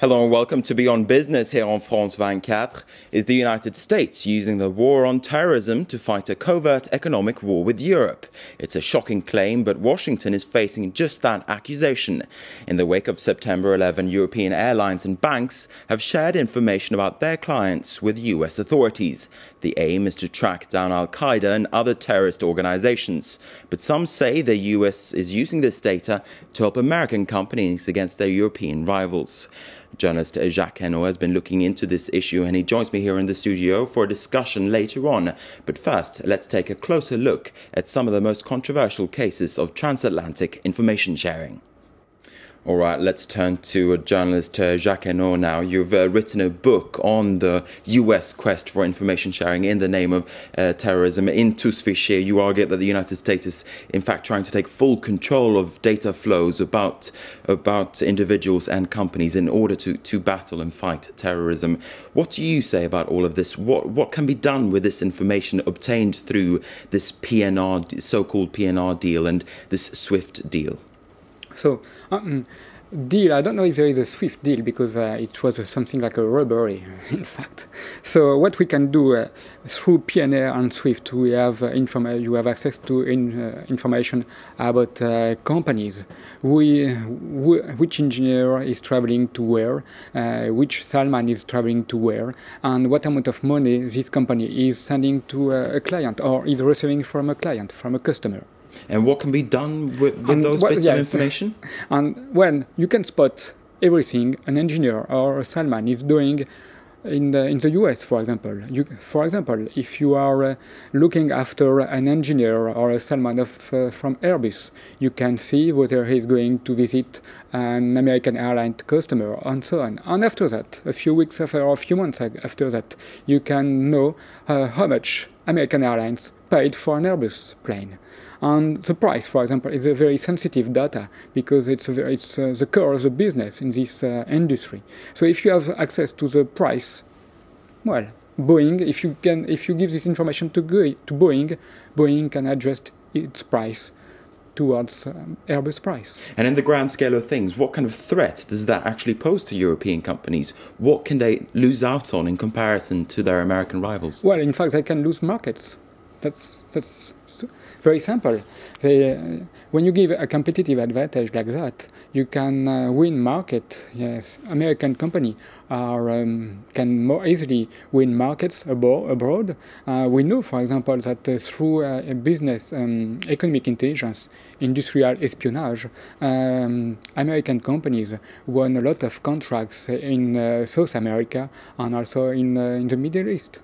Hello and welcome to Beyond Business here on France 24. Is the United States using the war on terrorism to fight a covert economic war with Europe? It's a shocking claim, but Washington is facing just that accusation. In the wake of September 11, European airlines and banks have shared information about their clients with US authorities. The aim is to track down Al-Qaeda and other terrorist organizations. But some say the US is using this data to help American companies against their European rivals. Journalist Jacques Henno has been looking into this issue and he joins me here in the studio for a discussion later on. But first, let's take a closer look at some of the most controversial cases of transatlantic information sharing. All right, let's turn to journalist Jacques Henno now. You've written a book on the US quest for information sharing in the name of terrorism. In Tous, fiches, you argue that the United States is in fact trying to take full control of data flows about individuals and companies in order to battle and fight terrorism. What do you say about all of this? What can be done with this information obtained through this PNR, so-called PNR deal and this SWIFT deal? So, deal, I don't know if there is a SWIFT deal because it was something like a robbery, in fact. So what we can do through PNR and SWIFT, we have you have access to information about companies, which engineer is traveling to where, which salesman is traveling to where, and what amount of money this company is sending to a client or is receiving from a client, from a customer. And what can be done with those bits of information? And when you can spot everything an engineer or a salesman is doing in the US, for example. If you are looking after an engineer or a salesman from Airbus, you can see whether he's going to visit an American airline customer and so on. And after that, a few weeks after or a few months after that, you can know how much American Airlines paid for an Airbus plane. And the price, for example, is a very sensitive data because it's the core of the business in this industry. So if you have access to the price, well, Boeing, if you give this information to Boeing, Boeing can adjust its price towards Airbus price. And in the grand scale of things, what kind of threat does that actually pose to European companies? What can they lose out on in comparison to their American rivals? Well, in fact, they can lose markets. That's very simple. When you give a competitive advantage like that, you can win market. Yes, American company can more easily win markets abroad. We know, for example, that through business, economic intelligence, industrial espionage, American companies won a lot of contracts in South America and also in the Middle East.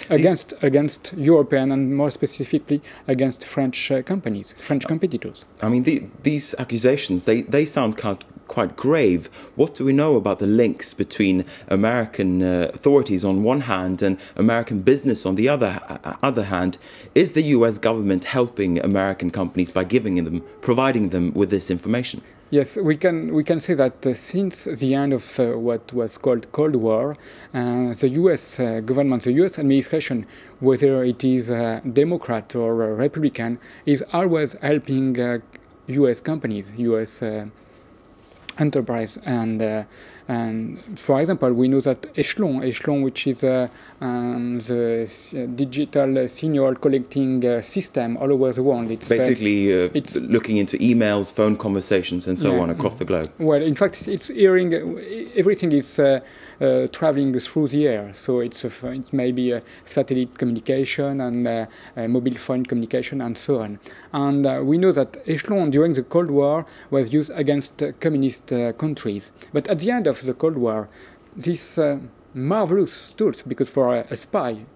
Against European and more specifically against French companies, French competitors. I mean, these accusations, they sound quite grave. What do we know about the links between American authorities on one hand and American business on the other hand? Is the US government helping American companies by providing them with this information? Yes, we can say that since the end of what was called Cold War, the U.S. government, the U.S. administration, whether it is Democrat or Republican, is always helping U.S. companies, U.S. enterprise. And for example, we know that Acxiom, which is the digital signal collecting system all over the world. It's basically looking into emails, phone conversations, and so on across the globe. Well, in fact, it's hearing everything is traveling through the air. So it may be satellite communication and mobile phone communication and so on. And we know that Acxiom during the Cold War was used against communist countries. But at the end of the Cold War, these marvelous tools, because for a spy,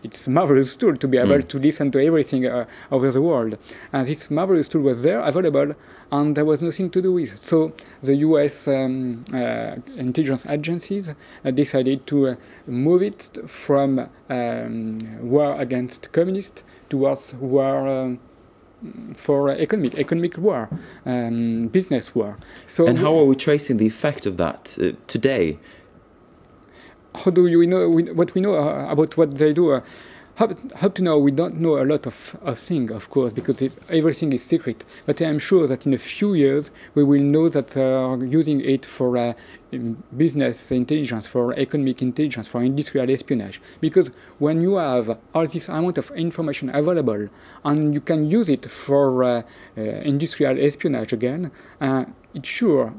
it's a marvelous tool to be able to listen to everything over the world. And this marvelous tool was there, available, and there was nothing to do with. So the US intelligence agencies decided to move it from war against communists towards war for economic war, business war. So, and how are we tracing the effect of that today? How do we know what we know about what they do? Up to now, we don't know a lot of things, of course, because everything is secret. But I am sure that in a few years, we will know that they are using it for business intelligence, for economic intelligence, for industrial espionage. Because when you have all this amount of information available, and you can use it for industrial espionage again, it's sure.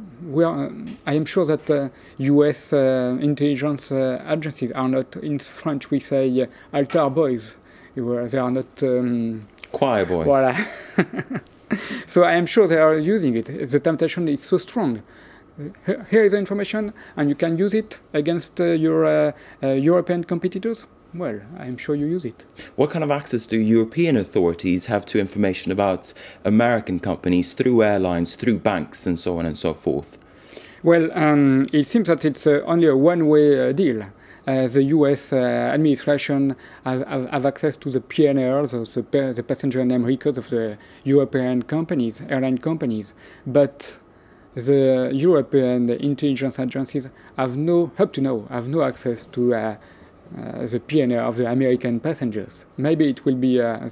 I am sure that US intelligence agencies are not, in French we say, altar boys. They are not... choir boys. Voilà. So I am sure they are using it. The temptation is so strong. Here is the information, and you can use it against your European competitors. Well, I'm sure you use it. What kind of access do European authorities have to information about American companies through airlines, through banks, and so on and so forth? Well, it seems that it's only a one-way deal. The US administration have access to the PNRs, the passenger name records of the European companies, airline companies, but the European intelligence agencies have up to now, have no access to the PNR of the American passengers. Maybe it will be a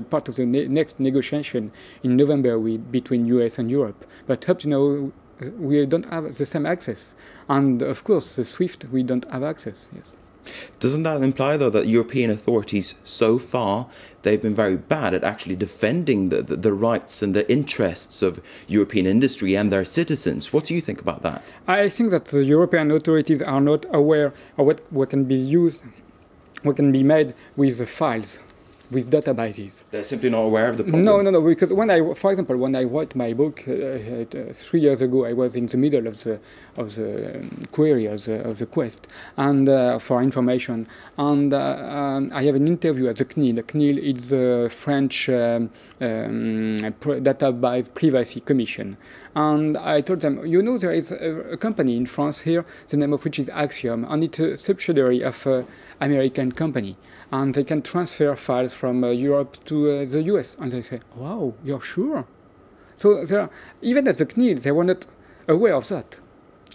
part of the next negotiation in November between US and Europe. But up to now, we don't have the same access. And of course, the SWIFT, we don't have access. Yes. Doesn't that imply, though, that European authorities, so far, they've been very bad at actually defending the rights and the interests of European industry and their citizens? What do you think about that? I think that the European authorities are not aware of what can be used, what can be made with the files, with databases. They're simply not aware of the problem? No, because for example, when I wrote my book 3 years ago, I was in the middle of the query, of the quest, and for information. And I have an interview at the CNIL. The CNIL is the French Database Privacy Commission. And I told them, you know, there is a company in France here, the name of which is Acxiom, and it's a subsidiary of an American company. And they can transfer files from Europe to the US. And they say, wow, you're sure? So even at the CNIL, they were not aware of that.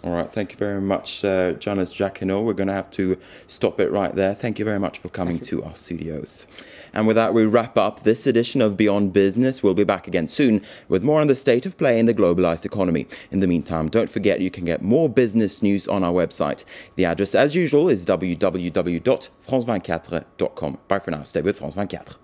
All right, thank you very much, journalist Jacques Henno. We're going to have to stop it right there. Thank you very much for coming to our studios. And with that, we wrap up this edition of Beyond Business. We'll be back again soon with more on the state of play in the globalized economy. In the meantime, don't forget you can get more business news on our website. The address, as usual, is www.france24.com. Bye for now. Stay with France 24.